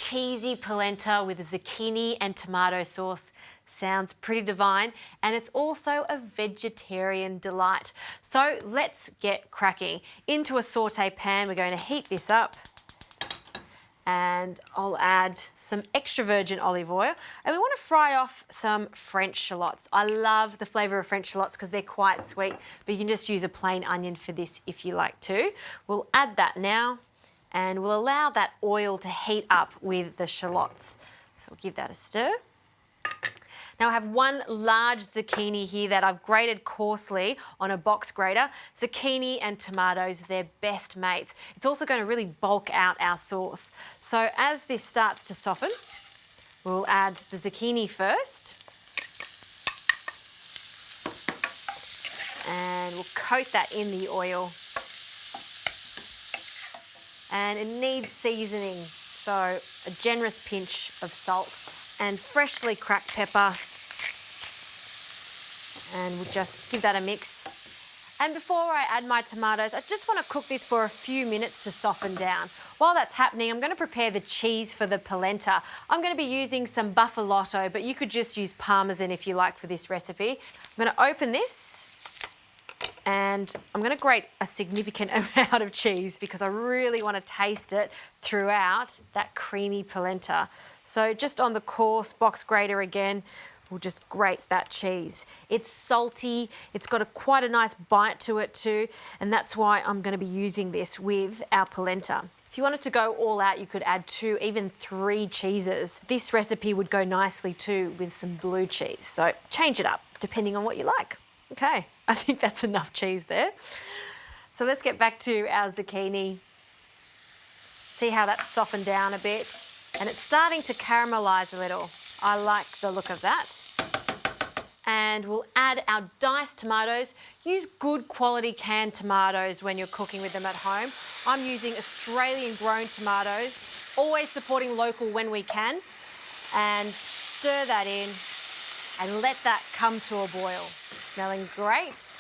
cheesy polenta with a zucchini and tomato sauce sounds pretty divine, and it's also a vegetarian delight. So let's get cracking. Into a saute pan, we're going to heat this up, and I'll add some extra virgin olive oil, and we want to fry off some French shallots. I love the flavour of French shallots because they're quite sweet, but you can just use a plain onion for this if you like to. We'll add that now, and we'll allow that oil to heat up with the shallots. So we'll give that a stir. Now I have one large zucchini here that I've grated coarsely on a box grater. Zucchini and tomatoes, they're best mates. It's also going to really bulk out our sauce. So as this starts to soften, we'll add the zucchini first. And we'll coat that in the oil. And it needs seasoning, so a generous pinch of salt and freshly cracked pepper. And we'll just give that a mix. And before I add my tomatoes, I just want to cook this for a few minutes to soften down. While that's happening, I'm going to prepare the cheese for the polenta. I'm going to be using some Buffalotto, but you could just use Parmesan if you like for this recipe. I'm going to open this, and I'm going to grate a significant amount of cheese because I really want to taste it throughout that creamy polenta. So just on the coarse box grater again, we'll just grate that cheese. It's salty, it's got quite a nice bite to it too, and that's why I'm going to be using this with our polenta. If you wanted to go all out, you could add 2, even 3 cheeses. This recipe would go nicely too with some blue cheese, so change it up depending on what you like. Okay, I think that's enough cheese there. So let's get back to our zucchini. See how that's softened down a bit, and it's starting to caramelise a little. I like the look of that. And we'll add our diced tomatoes. Use good quality canned tomatoes when you're cooking with them at home. I'm using Australian grown tomatoes, always supporting local when we can. And stir that in and let that come to a boil. Smelling great.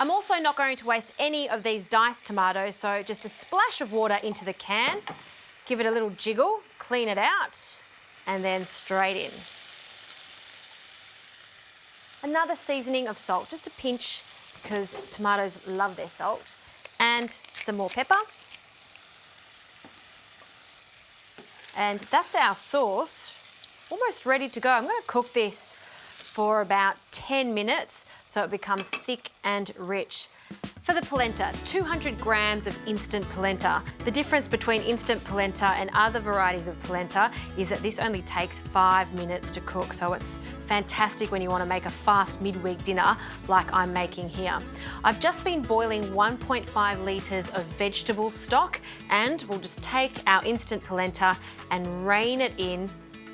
I'm also not going to waste any of these diced tomatoes, so just a splash of water into the can, give it a little jiggle, clean it out, and then straight in. Another seasoning of salt, just a pinch because tomatoes love their salt, and some more pepper. And that's our sauce, almost ready to go. I'm going to cook this for about 10 minutes so it becomes thick and rich. For the polenta, 200 grams of instant polenta. The difference between instant polenta and other varieties of polenta is that this only takes 5 minutes to cook, so it's fantastic when you want to make a fast midweek dinner like I'm making here. I've just been boiling 1.5 litres of vegetable stock, and we'll just take our instant polenta and rain it in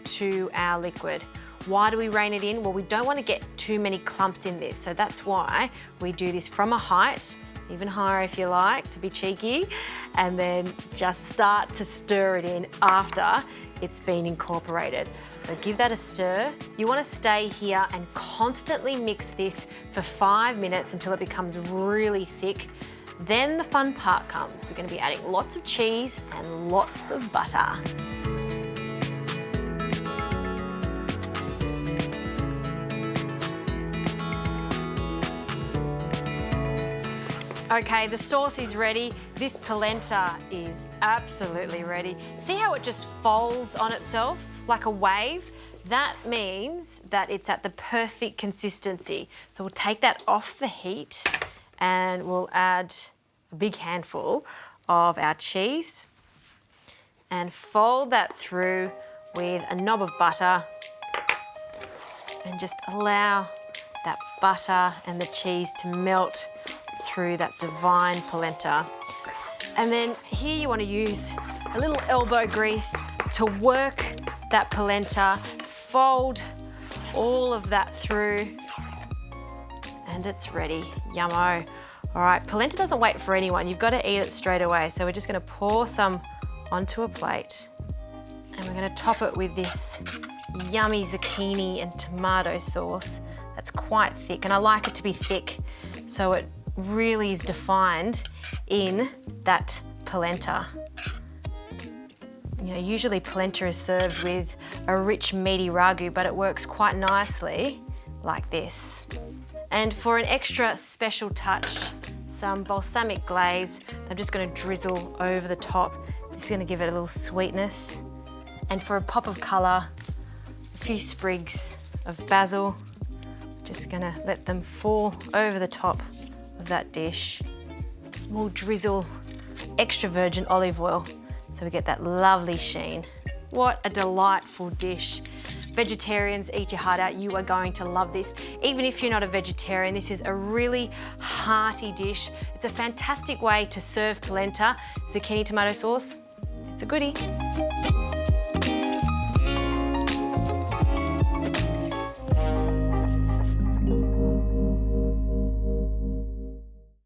to our liquid. Why do we rain it in? Well, we don't want to get too many clumps in this, so that's why we do this from a height, even higher if you like, to be cheeky, and then just start to stir it in after it's been incorporated. So give that a stir. You want to stay here and constantly mix this for 5 minutes until it becomes really thick. Then the fun part comes. We're going to be adding lots of cheese and lots of butter. Okay, the sauce is ready. This polenta is absolutely ready. See how it just folds on itself like a wave? That means that it's at the perfect consistency. So we'll take that off the heat and we'll add a big handful of our cheese and fold that through with a knob of butter and just allow that butter and the cheese to melt through that divine polenta. And then here you want to use a little elbow grease to work that polenta, fold all of that through, and it's ready. Yummo. All right, polenta doesn't wait for anyone. You've got to eat it straight away. So we're just going to pour some onto a plate, and we're going to top it with this yummy zucchini and tomato sauce that's quite thick, and I like it to be thick so it really is defined in that polenta. You know, usually polenta is served with a rich meaty ragu, but it works quite nicely like this. And for an extra special touch, some balsamic glaze, I'm just going to drizzle over the top. This is going to give it a little sweetness. And for a pop of colour, a few sprigs of basil. Just going to let them fall over the top of that dish. Small drizzle, extra virgin olive oil, so we get that lovely sheen. What a delightful dish. Vegetarians, eat your heart out. You are going to love this. Even if you're not a vegetarian, this is a really hearty dish. It's a fantastic way to serve polenta. Zucchini tomato sauce, it's a goodie.